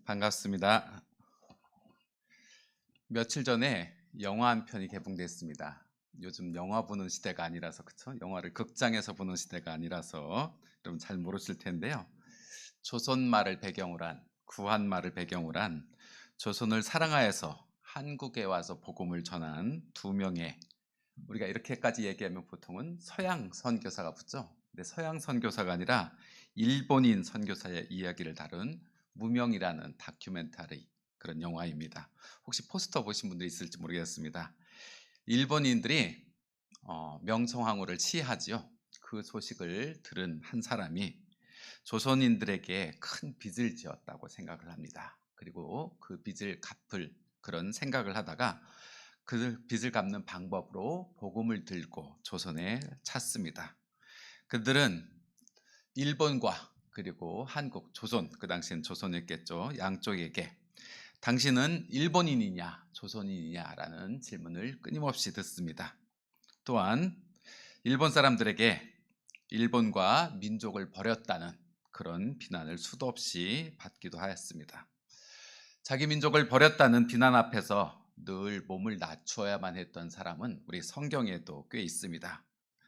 반갑습니다. 며칠 전에 영화 한 편이 개봉됐습니다. 요즘 영화 보는 시대가 아니라서 그쵸? 영화를 극장에서 보는 시대가 아니라서 좀 잘 모르실 텐데요. 조선말을 배경으로 한 구한말을 배경으로 한 조선을 사랑하여서 한국에 와서 복음을 전한 두 명의 우리가 이렇게까지 얘기하면 보통은 서양 선교사가 붙죠. 근데 서양 선교사가 아니라 일본인 선교사의 이야기를 다룬 무명이라는 다큐멘터리 그런 영화입니다. 혹시 포스터 보신 분들 있을지 모르겠습니다. 일본인들이 명성황후를 시해하지요. 그 소식을 들은 한 사람이 조선인들에게 큰 빚을 지었다고 생각을 합니다. 그리고 그 빚을 갚을 그런 생각을 하다가 그 빚을 갚는 방법으로 복음을 들고 조선에 찾습니다. 그들은 일본과 그리고 한국, 조선, 그 당시엔 조선이었겠죠. 양쪽에게 당신은 일본인이냐, 조선인이냐라는 질문을 끊임없이 듣습니다. 또한 일본 사람들에게 일본과 민족을 버렸다는 그런 비난을 수도 없이 받기도 하였습니다. 자기 민족을 버렸다는 비난 앞에서 늘 몸을 낮추어야만 했던 사람은 우리 성경에도 꽤 있습니다.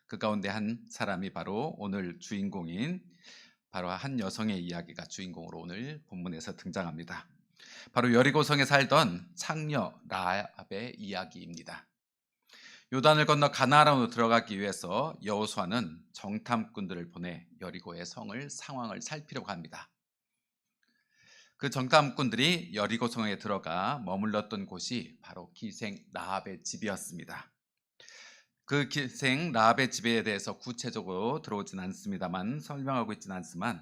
그 가운데 한 사람이 바로 오늘 주인공인 바로 한 여성의 이야기가 주인공으로 오늘 본문에서 등장합니다. 바로 여리고성에 살던 창녀 라합의 이야기입니다. 요단을 건너 가나안으로 들어가기 위해서 여호수아는 정탐꾼들을 보내 여리고의 성을 상황을 살피려고 합니다. 그 정탐꾼들이 여리고성에 들어가 머물렀던 곳이 바로 기생 라합의 집이었습니다. 그 기생 라합의 집에 대해서 구체적으로 들어오진 않습니다만 설명하고 있지는 않지만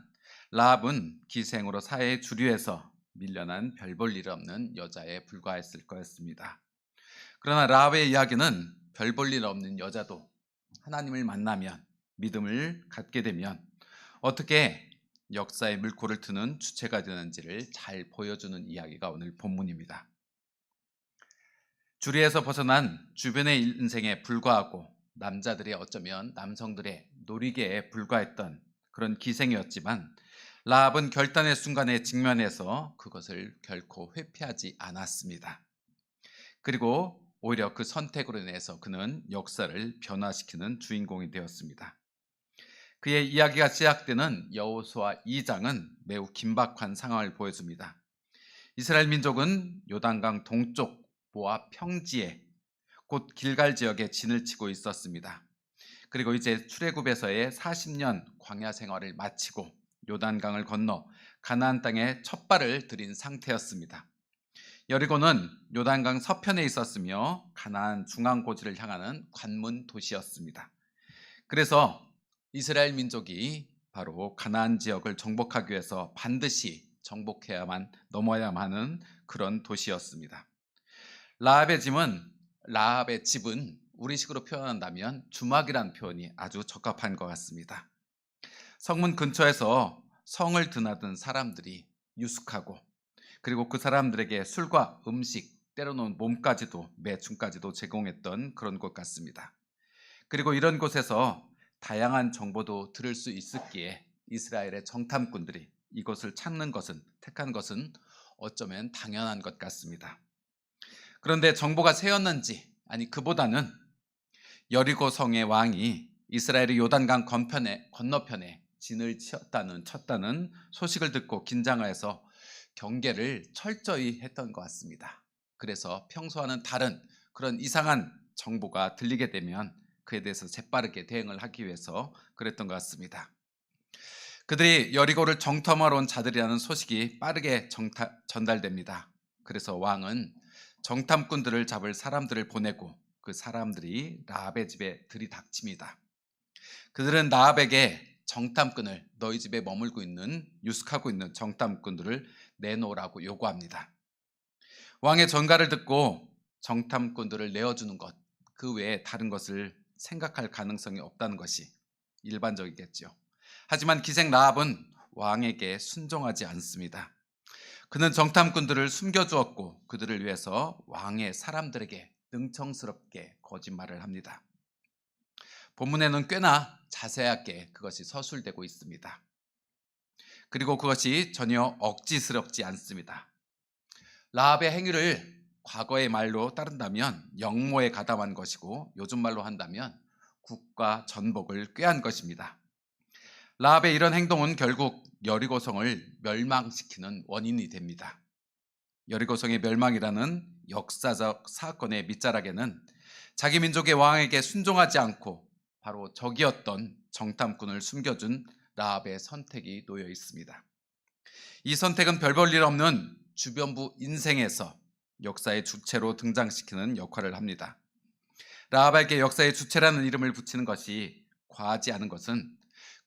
라합은 기생으로 사회의 주류에서 밀려난 별 볼 일 없는 여자에 불과했을 거였습니다. 그러나 라합의 이야기는 별 볼 일 없는 여자도 하나님을 만나면 믿음을 갖게 되면 어떻게 역사의 물꼬를 트는 주체가 되는지를 잘 보여주는 이야기가 오늘 본문입니다. 주리에서 벗어난 주변의 인생에 불과하고 남자들이 어쩌면 남성들의 놀이개에 불과했던 그런 기생이었지만 라합은 결단의 순간에 직면해서 그것을 결코 회피하지 않았습니다. 그리고 오히려 그 선택으로 인해서 그는 역사를 변화시키는 주인공이 되었습니다. 그의 이야기가 시작되는 여호수아 2장은 매우 긴박한 상황을 보여줍니다. 이스라엘 민족은 요단강 동쪽 모압 평지에 곧 길갈 지역에 진을 치고 있었습니다. 그리고 이제 출애굽에서의 40년 광야 생활을 마치고 요단강을 건너 가나안 땅에 첫 발을 들인 상태였습니다. 여리고는 요단강 서편에 있었으며 가나안 중앙고지를 향하는 관문 도시였습니다. 그래서 이스라엘 민족이 바로 가나안 지역을 정복하기 위해서 반드시 정복해야만 넘어야만 하는 그런 도시였습니다. 라합의 집은 우리식으로 표현한다면 주막이라는 표현이 아주 적합한 것 같습니다. 성문 근처에서 성을 드나든 사람들이 유숙하고 그리고 그 사람들에게 술과 음식, 때로는 몸까지도 매춘까지도 제공했던 그런 곳 같습니다. 그리고 이런 곳에서 다양한 정보도 들을 수 있었기에 이스라엘의 정탐꾼들이 이곳을 택한 것은 어쩌면 당연한 것 같습니다. 그런데 정보가 새였는지 아니 그보다는 여리고 성의 왕이 이스라엘의 요단강 건너편에 진을 쳤다는 소식을 듣고 긴장해서 경계를 철저히 했던 것 같습니다. 그래서 평소와는 다른 그런 이상한 정보가 들리게 되면 그에 대해서 재빠르게 대응을 하기 위해서 그랬던 것 같습니다. 그들이 여리고를 정탐하러 온 자들이라는 소식이 빠르게 전달됩니다. 그래서 왕은 정탐꾼들을 잡을 사람들을 보내고 그 사람들이 라합의 집에 들이닥칩니다. 그들은 라합에게 정탐꾼을 너희 집에 머물고 있는 유숙하고 있는 정탐꾼들을 내놓으라고 요구합니다. 왕의 전가를 듣고 정탐꾼들을 내어주는 것, 그 외에 다른 것을 생각할 가능성이 없다는 것이 일반적이겠죠. 하지만 기생 라합은 왕에게 순종하지 않습니다. 그는 정탐꾼들을 숨겨주었고 그들을 위해서 왕의 사람들에게 능청스럽게 거짓말을 합니다. 본문에는 꽤나 자세하게 그것이 서술되고 있습니다. 그리고 그것이 전혀 억지스럽지 않습니다. 라합의 행위를 과거의 말로 따른다면 영모에 가담한 것이고 요즘 말로 한다면 국가 전복을 꾀한 것입니다. 라합의 이런 행동은 결국 여리고성을 멸망시키는 원인이 됩니다. 여리고성의 멸망이라는 역사적 사건의 밑자락에는 자기 민족의 왕에게 순종하지 않고 바로 적이었던 정탐꾼을 숨겨준 라합의 선택이 놓여 있습니다. 이 선택은 별 볼 일 없는 주변부 인생에서 역사의 주체로 등장시키는 역할을 합니다. 라합에게 역사의 주체라는 이름을 붙이는 것이 과하지 않은 것은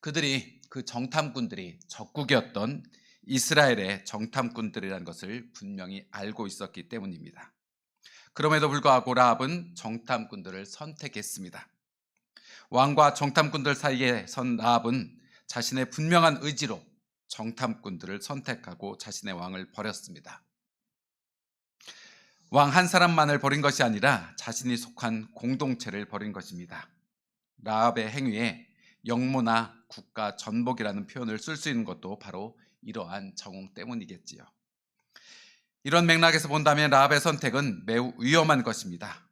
그들이 그 정탐꾼들이 적국이었던 이스라엘의 정탐꾼들이라는 것을 분명히 알고 있었기 때문입니다. 그럼에도 불구하고 라합은 정탐꾼들을 선택했습니다. 왕과 정탐꾼들 사이에 선 라합은 자신의 분명한 의지로 정탐꾼들을 선택하고 자신의 왕을 버렸습니다. 왕 한 사람만을 버린 것이 아니라 자신이 속한 공동체를 버린 것입니다. 라합의 행위에 영모나 국가 전복이라는 표현을 쓸 수 있는 것도 바로 이러한 정황 때문이겠지요. 이런 맥락에서 본다면 라합의 선택은 매우 위험한 것입니다.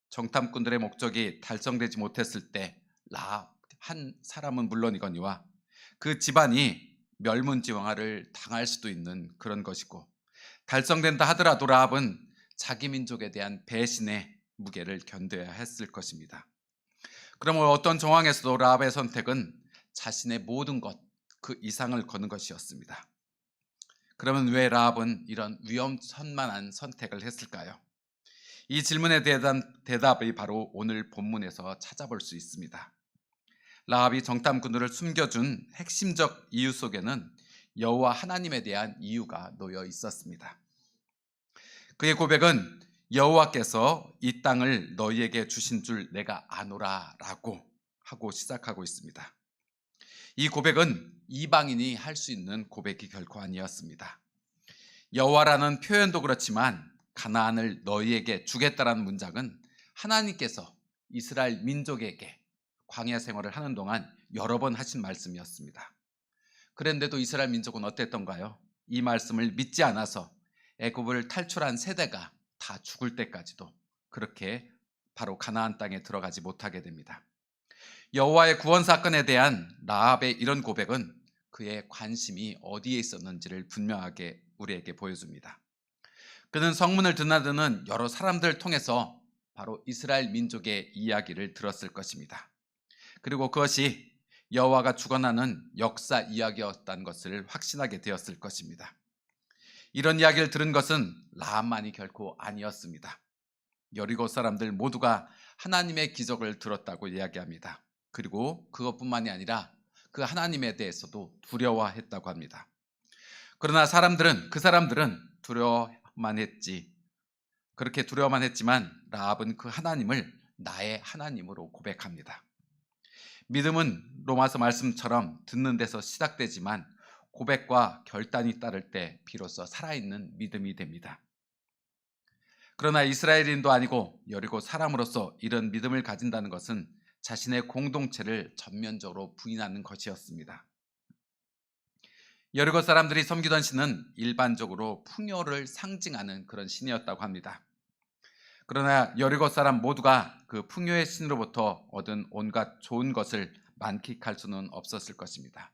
정탐꾼들의 목적이 달성되지 못했을 때 라합 한 사람은 물론이거니와 그 집안이 멸문지왕화를 당할 수도 있는 그런 것이고, 달성된다 하더라도 라합은 자기 민족에 대한 배신의 무게를 견뎌야 했을 것입니다. 그러면 어떤 정황에서도 라합의 선택은 자신의 모든 것 그 이상을 거는 것이었습니다. 그러면 왜 라합은 이런 위험천만한 선택을 했을까요? 이 질문에 대한 대답이 바로 오늘 본문에서 찾아볼 수 있습니다. 라합이 정탐꾼들을 숨겨준 핵심적 이유 속에는 여호와 하나님에 대한 이유가 놓여 있었습니다. 그의 고백은 여호와께서 이 땅을 너희에게 주신 줄 내가 아노라 라고 하고 시작하고 있습니다. 이 고백은 이방인이 할 수 있는 고백이 결코 아니었습니다. 여호와라는 표현도 그렇지만 가나안을 너희에게 주겠다라는 문장은 하나님께서 이스라엘 민족에게 광야 생활을 하는 동안 여러 번 하신 말씀이었습니다. 그런데도 이스라엘 민족은 어땠던가요? 이 말씀을 믿지 않아서 애굽을 탈출한 세대가 다 죽을 때까지도 그렇게 바로 가나안 땅에 들어가지 못하게 됩니다. 여호와의 구원 사건에 대한 라합의 이런 고백은 그의 관심이 어디에 있었는지를 분명하게 우리에게 보여줍니다. 그는 성문을 드나드는 여러 사람들을 통해서 바로 이스라엘 민족의 이야기를 들었을 것입니다. 그리고 그것이 여호와가 주관하는 역사 이야기였다는 것을 확신하게 되었을 것입니다. 이런 이야기를 들은 것은 라합만이 결코 아니었습니다. 여리고 사람들 모두가 하나님의 기적을 들었다고 이야기합니다. 그리고 그것뿐만이 아니라 그 하나님에 대해서도 두려워했다고 합니다. 그러나 그 사람들은 두려워만 했지. 그렇게 두려워만 했지만 라합은 그 하나님을 나의 하나님으로 고백합니다. 믿음은 로마서 말씀처럼 듣는 데서 시작되지만 고백과 결단이 따를 때 비로소 살아있는 믿음이 됩니다. 그러나 이스라엘인도 아니고 여리고 사람으로서 이런 믿음을 가진다는 것은 자신의 공동체를 전면적으로 부인하는 것이었습니다. 여리고 사람들이 섬기던 신은 일반적으로 풍요를 상징하는 그런 신이었다고 합니다. 그러나 여리고 사람 모두가 그 풍요의 신으로부터 얻은 온갖 좋은 것을 만끽할 수는 없었을 것입니다.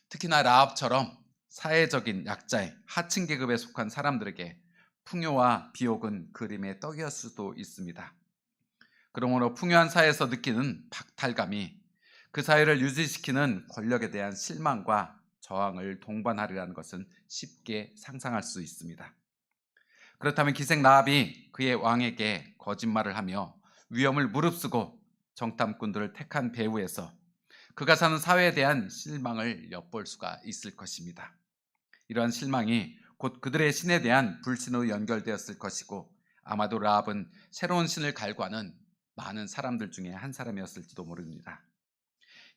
특히나 라합처럼 사회적인 약자의 하층 계급에 속한 사람들에게 풍요와 비옥은 그림의 떡이었을 수도 있습니다. 그러므로 풍요한 사회에서 느끼는 박탈감이 그 사회를 유지시키는 권력에 대한 실망과 저항을 동반하리라는 것은 쉽게 상상할 수 있습니다. 그렇다면 기생 라합이 그의 왕에게 거짓말을 하며 위험을 무릅쓰고 정탐꾼들을 택한 배후에서 그가 사는 사회에 대한 실망을 엿볼 수가 있을 것입니다. 이러한 실망이 곧 그들의 신에 대한 불신으로 연결되었을 것이고, 아마도 라합은 새로운 신을 갈구하는 많은 사람들 중에 한 사람이었을지도 모릅니다.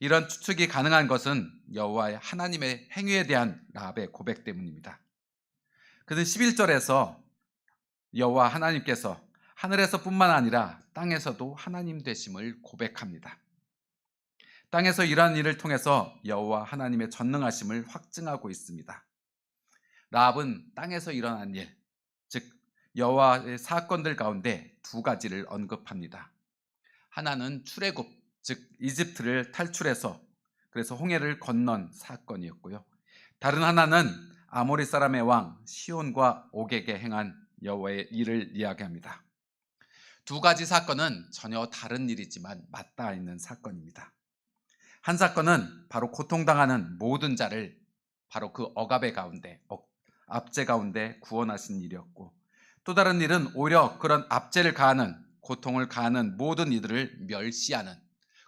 이런 추측이 가능한 것은 여호와의 하나님의 행위에 대한 라합의 고백 때문입니다. 그는 11절에서 여호와 하나님께서 하늘에서뿐만 아니라 땅에서도 하나님 되심을 고백합니다. 땅에서 이러한 일을 통해서 여호와 하나님의 전능하심을 확증하고 있습니다. 라합은 땅에서 일어난 일, 즉 여호와의 사건들 가운데 두 가지를 언급합니다. 하나는 출애굽, 즉 이집트를 탈출해서 그래서 홍해를 건넌 사건이었고요. 다른 하나는 아모리 사람의 왕 시온과 옥에게 행한 여호와의 일을 이야기합니다. 두 가지 사건은 전혀 다른 일이지만 맞닿아 있는 사건입니다. 한 사건은 바로 고통당하는 모든 자를 바로 그 억압의 가운데, 압제 가운데 구원하신 일이었고, 또 다른 일은 오히려 그런 압제를 가하는, 고통을 가하는 모든 이들을 멸시하는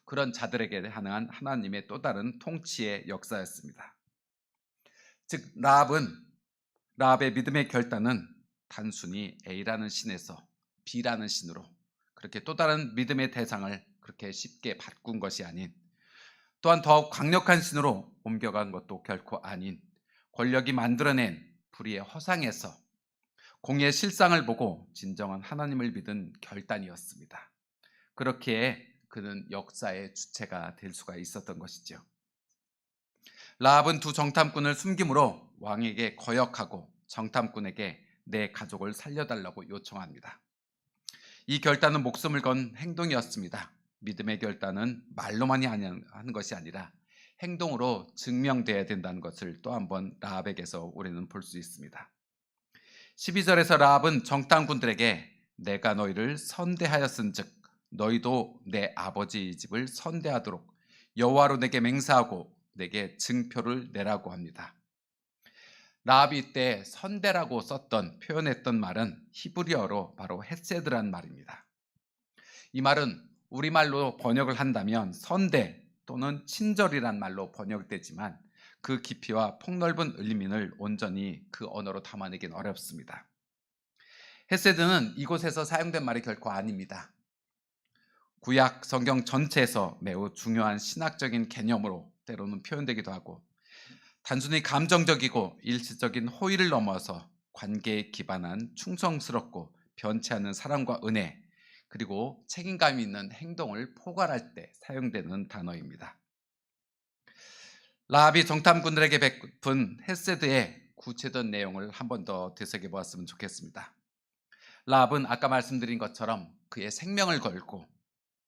그런 자들에게 한한 하나님의 또 다른 통치의 역사였습니다. 즉 라합의 믿음의 결단은 단순히 A라는 신에서 B라는 신으로 그렇게 또 다른 믿음의 대상을 그렇게 쉽게 바꾼 것이 아닌, 또한 더욱 강력한 신으로 옮겨간 것도 결코 아닌 권력이 만들어낸 불의의 허상에서 공의의 실상을 보고 진정한 하나님을 믿은 결단이었습니다. 그렇기에 그는 역사의 주체가 될 수가 있었던 것이죠. 라합은 두 정탐꾼을 숨김으로 왕에게 거역하고 정탐꾼에게 내 가족을 살려달라고 요청합니다. 이 결단은 목숨을 건 행동이었습니다. 믿음의 결단은 말로만이 하는 것이 아니라 행동으로 증명되어야 된다는 것을 또 한번 라합에게서 우리는 볼 수 있습니다. 12절에서 라합은 정탐꾼들에게 내가 너희를 선대하였은즉 너희도 내 아버지 집을 선대하도록 여호와로 내게 맹세하고 내게 증표를 내라고 합니다. 라합이 이때 선대라고 표현했던 말은 히브리어로 바로 헤세드란 말입니다. 이 말은 우리말로 번역을 한다면 선대 또는 친절이란 말로 번역되지만 그 깊이와 폭넓은 의미를 온전히 그 언어로 담아내긴 어렵습니다. 헤세드는 이곳에서 사용된 말이 결코 아닙니다. 구약 성경 전체에서 매우 중요한 신학적인 개념으로 때로는 표현되기도 하고, 단순히 감정적이고 일시적인 호의를 넘어서 관계에 기반한 충성스럽고 변치 않는 사랑과 은혜, 그리고 책임감 있는 행동을 포괄할 때 사용되는 단어입니다. 라합이 정탐꾼들에게 베푼 헤세드의 구체적인 내용을 한 번 더 되새겨 보았으면 좋겠습니다. 라합은 아까 말씀드린 것처럼 그의 생명을 걸고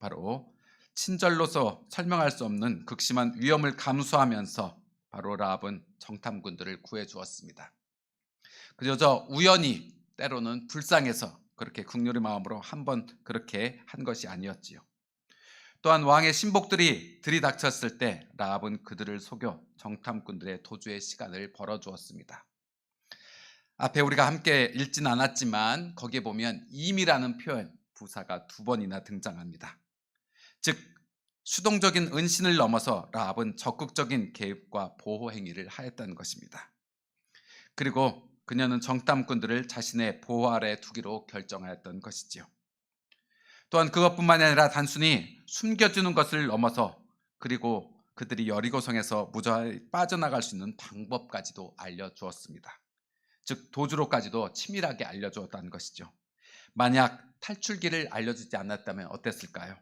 바로 친절로서 설명할 수 없는 극심한 위험을 감수하면서 바로 라합은 정탐꾼들을 구해 주었습니다. 그저 우연히 때로는 불쌍해서 그렇게 긍휼의 마음으로 한번 그렇게 한 것이 아니었지요. 또한 왕의 신복들이 들이닥쳤을 때 라합은 그들을 속여 정탐꾼들의 도주의 시간을 벌어주었습니다. 앞에 우리가 함께 읽진 않았지만 거기에 보면 임이라는 표현, 부사가 2번이나 등장합니다. 즉 수동적인 은신을 넘어서 라합은 적극적인 개입과 보호 행위를 하였다는 것입니다. 그리고 그녀는 정탐꾼들을 자신의 보호 아래 두기로 결정하였던 것이지요. 또한 그것뿐만이 아니라 단순히 숨겨주는 것을 넘어서 그리고 그들이 여리고성에서 무사히 빠져나갈 수 있는 방법까지도 알려주었습니다. 즉 도주로까지도 치밀하게 알려주었다는 것이죠. 만약 탈출기를 알려주지 않았다면 어땠을까요?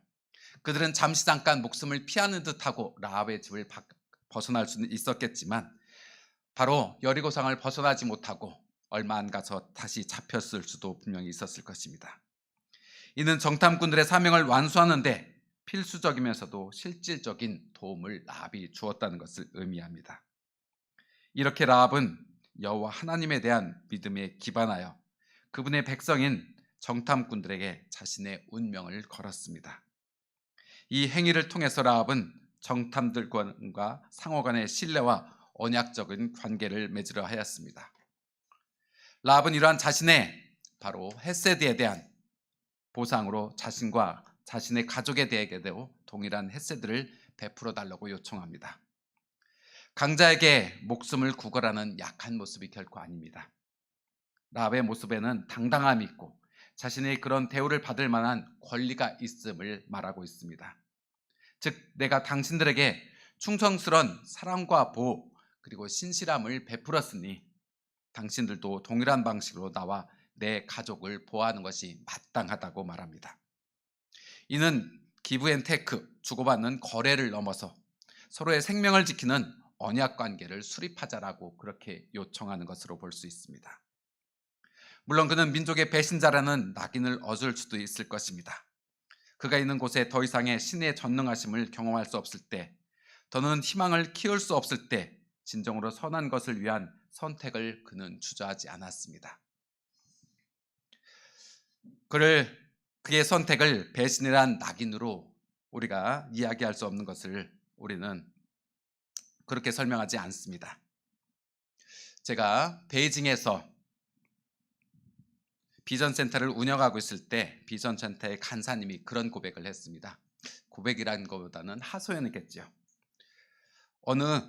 그들은 잠시 잠깐 목숨을 피하는 듯하고 라합의 집을 벗어날 수는 있었겠지만 바로 여리고성을 벗어나지 못하고 얼마 안 가서 다시 잡혔을 수도 분명히 있었을 것입니다. 이는 정탐꾼들의 사명을 완수하는데 필수적이면서도 실질적인 도움을 라합이 주었다는 것을 의미합니다. 이렇게 라합은 여호와 하나님에 대한 믿음에 기반하여 그분의 백성인 정탐꾼들에게 자신의 운명을 걸었습니다. 이 행위를 통해서 라합은 정탐들과 상호 간의 신뢰와 언약적인 관계를 맺으려 하였습니다. 라합은 이러한 자신의 바로 헤세드에 대한 보상으로 자신과 자신의 가족에 대해도 동일한 헤세드를 베풀어 달라고 요청합니다. 강자에게 목숨을 구걸하는 약한 모습이 결코 아닙니다. 라합의 모습에는 당당함이 있고 자신의 그런 대우를 받을 만한 권리가 있음을 말하고 있습니다. 즉 내가 당신들에게 충성스러운 사랑과 보호 그리고 신실함을 베풀었으니 당신들도 동일한 방식으로 나와 내 가족을 보호하는 것이 마땅하다고 말합니다. 이는 기브 앤 테크, 주고받는 거래를 넘어서 서로의 생명을 지키는 언약 관계를 수립하자라고 그렇게 요청하는 것으로 볼 수 있습니다. 물론 그는 민족의 배신자라는 낙인을 얻을 수도 있을 것입니다. 그가 있는 곳에 더 이상의 신의 전능하심을 경험할 수 없을 때, 더는 희망을 키울 수 없을 때 진정으로 선한 것을 위한 선택을 그는 주저하지 않았습니다. 그의 선택을 배신이란 낙인으로 우리가 이야기할 수 없는 것을 우리는 그렇게 설명하지 않습니다. 제가 베이징에서 비전센터를 운영하고 있을 때 비전센터의 간사님이 그런 고백을 했습니다. 고백이라는 것보다는 하소연이겠죠. 어느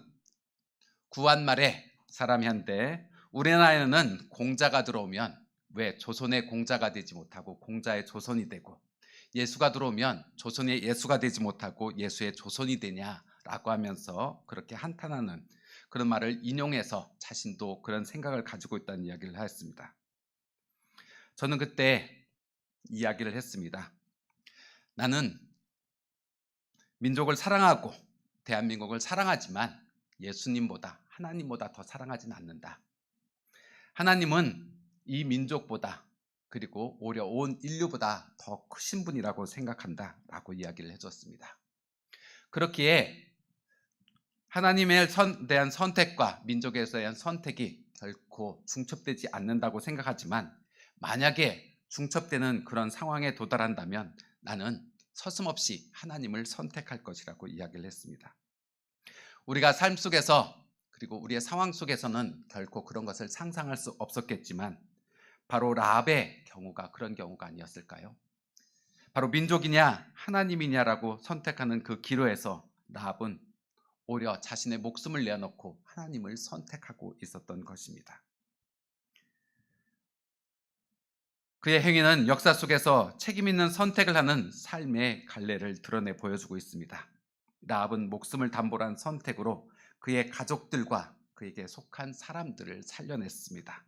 구한말에 사람이 한데, 우리나라에는 공자가 들어오면 왜 조선의 공자가 되지 못하고 공자의 조선이 되고, 예수가 들어오면 조선의 예수가 되지 못하고 예수의 조선이 되냐라고 하면서 그렇게 한탄하는 그런 말을 인용해서 자신도 그런 생각을 가지고 있다는 이야기를 하였습니다. 저는 그때 이야기를 했습니다. 나는 민족을 사랑하고 대한민국을 사랑하지만 예수님보다, 하나님보다 더 사랑하진 않는다. 하나님은 이 민족보다, 그리고 오히려 온 인류보다 더 크신 분이라고 생각한다 라고 이야기를 해줬습니다. 그렇기에 하나님에 대한 선택과 민족에 대한 선택이 결코 중첩되지 않는다고 생각하지만, 만약에 중첩되는 그런 상황에 도달한다면 나는 서슴없이 하나님을 선택할 것이라고 이야기를 했습니다. 우리가 삶 속에서, 그리고 우리의 상황 속에서는 결코 그런 것을 상상할 수 없었겠지만, 바로 라합의 경우가 그런 경우가 아니었을까요? 바로 민족이냐 하나님이냐라고 선택하는 그 기로에서 라합은 오히려 자신의 목숨을 내어놓고 하나님을 선택하고 있었던 것입니다. 그의 행위는 역사 속에서 책임 있는 선택을 하는 삶의 갈래를 드러내 보여주고 있습니다. 라합은 목숨을 담보로 한 선택으로 그의 가족들과 그에게 속한 사람들을 살려냈습니다.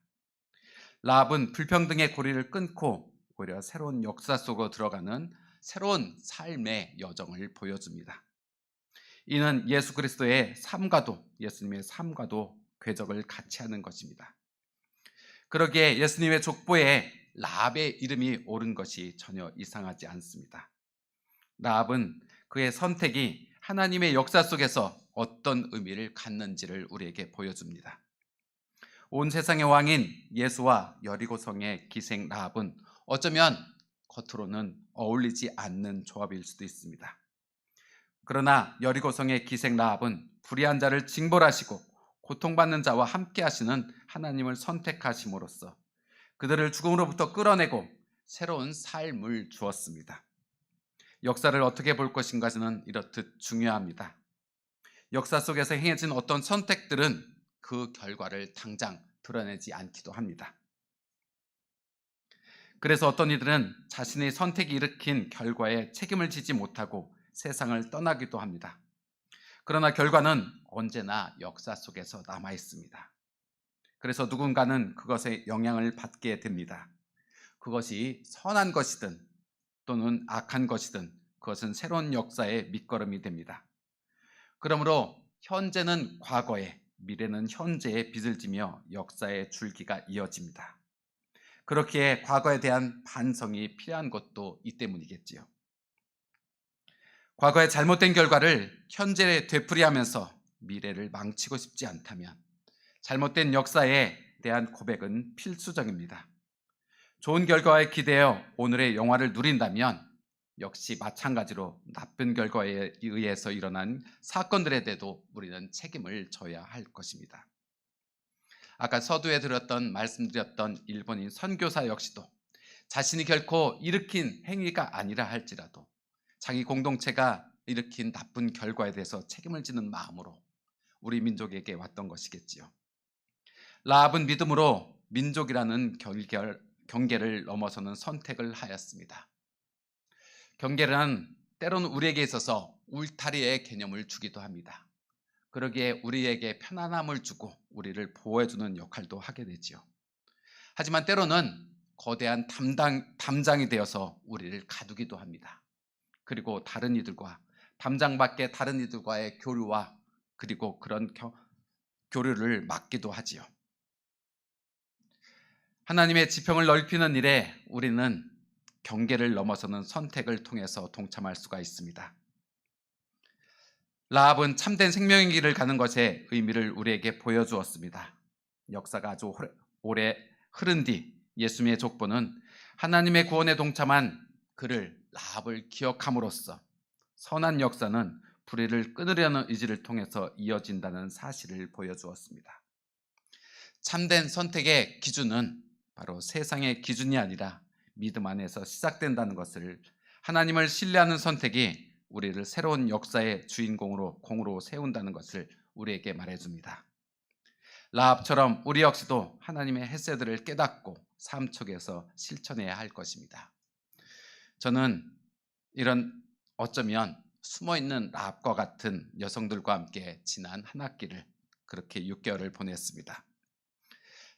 라합은 불평등의 고리를 끊고 오히려 새로운 역사 속으로 들어가는 새로운 삶의 여정을 보여줍니다. 이는 예수 그리스도의 삶과도, 예수님의 삶과도 궤적을 같이 하는 것입니다. 그러기에 예수님의 족보에 라합의 이름이 오른 것이 전혀 이상하지 않습니다. 라합은 그의 선택이 하나님의 역사 속에서 어떤 의미를 갖는지를 우리에게 보여줍니다. 온 세상의 왕인 예수와 여리고성의 기생 라합은 어쩌면 겉으로는 어울리지 않는 조합일 수도 있습니다. 그러나 여리고성의 기생 라합은 불의한 자를 징벌하시고 고통받는 자와 함께 하시는 하나님을 선택하심으로써 그들을 죽음으로부터 끌어내고 새로운 삶을 주었습니다. 역사를 어떻게 볼 것인가는 이렇듯 중요합니다. 역사 속에서 행해진 어떤 선택들은 그 결과를 당장 드러내지 않기도 합니다. 그래서 어떤 이들은 자신의 선택이 일으킨 결과에 책임을 지지 못하고 세상을 떠나기도 합니다. 그러나 결과는 언제나 역사 속에서 남아 있습니다. 그래서 누군가는 그것에 영향을 받게 됩니다. 그것이 선한 것이든 또는 악한 것이든 그것은 새로운 역사의 밑거름이 됩니다. 그러므로 현재는 과거에, 미래는 현재에 빚을 지며 역사의 줄기가 이어집니다. 그렇기에 과거에 대한 반성이 필요한 것도 이 때문이겠지요. 과거의 잘못된 결과를 현재에 되풀이하면서 미래를 망치고 싶지 않다면 잘못된 역사에 대한 고백은 필수적입니다. 좋은 결과에 기대어 오늘의 영화를 누린다면 역시 마찬가지로 나쁜 결과에 의해서 일어난 사건들에 대해도 우리는 책임을 져야 할 것입니다. 아까 서두에 말씀드렸던 일본인 선교사 역시도 자신이 결코 일으킨 행위가 아니라 할지라도 자기 공동체가 일으킨 나쁜 결과에 대해서 책임을 지는 마음으로 우리 민족에게 왔던 것이겠지요. 라합은 믿음으로 민족이라는 경계를 넘어서는 선택을 하였습니다. 경계란 때로는 우리에게 있어서 울타리의 개념을 주기도 합니다. 그러기에 우리에게 편안함을 주고 우리를 보호해주는 역할도 하게 되지요. 하지만 때로는 거대한 담장이 되어서 우리를 가두기도 합니다. 그리고 다른 이들과 담장 밖에 다른 이들과의 교류와 그리고 그런 교류를 막기도 하지요. 하나님의 지평을 넓히는 일에 우리는 경계를 넘어서는 선택을 통해서 동참할 수가 있습니다. 라합은 참된 생명의 길을 가는 것의 의미를 우리에게 보여주었습니다. 역사가 아주 오래 흐른 뒤 예수님의 족보는 하나님의 구원에 동참한 그를 라합을 기억함으로써 선한 역사는 불의를 끊으려는 의지를 통해서 이어진다는 사실을 보여주었습니다. 참된 선택의 기준은 바로 세상의 기준이 아니라 믿음 안에서 시작된다는 것을, 하나님을 신뢰하는 선택이 우리를 새로운 역사의 공으로 세운다는 것을 우리에게 말해줍니다. 라합처럼 우리 역시도 하나님의 헤세드를 깨닫고 삶 속에서 실천해야 할 것입니다. 저는 이런 어쩌면 숨어있는 라합과 같은 여성들과 함께 지난 한 학기를, 그렇게 6개월을 보냈습니다.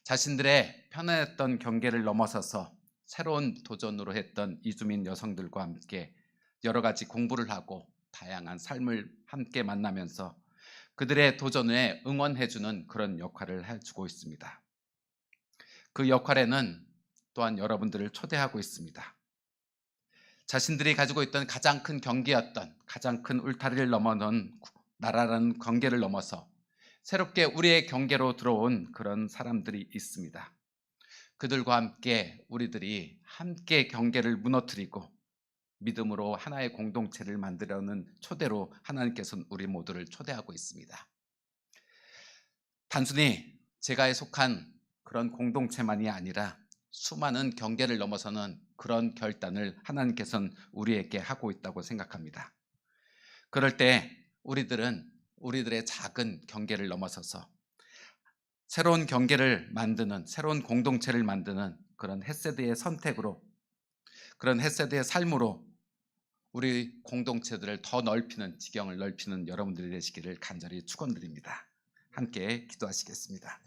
자신들의 편안했던 경계를 넘어서서 새로운 도전으로 했던 이주민 여성들과 함께 여러 가지 공부를 하고 다양한 삶을 함께 만나면서 그들의 도전에 응원해주는 그런 역할을 해주고 있습니다. 그 역할에는 또한 여러분들을 초대하고 있습니다. 자신들이 가지고 있던 가장 큰 경계였던, 가장 큰 울타리를 넘어선 나라라는 경계를 넘어서 새롭게 우리의 경계로 들어온 그런 사람들이 있습니다. 그들과 함께 우리들이 함께 경계를 무너뜨리고 믿음으로 하나의 공동체를 만들려는 초대로 하나님께서는 우리 모두를 초대하고 있습니다. 단순히 제가 속한 그런 공동체만이 아니라 수많은 경계를 넘어서는 그런 결단을 하나님께서는 우리에게 하고 있다고 생각합니다. 그럴 때 우리들은 우리들의 작은 경계를 넘어서서 새로운 경계를 만드는, 새로운 공동체를 만드는 그런 헤세드의 선택으로, 그런 헤세드의 삶으로 우리 공동체들을 더 넓히는, 지경을 넓히는 여러분들이 되시기를 간절히 축원드립니다. 함께 기도하시겠습니다.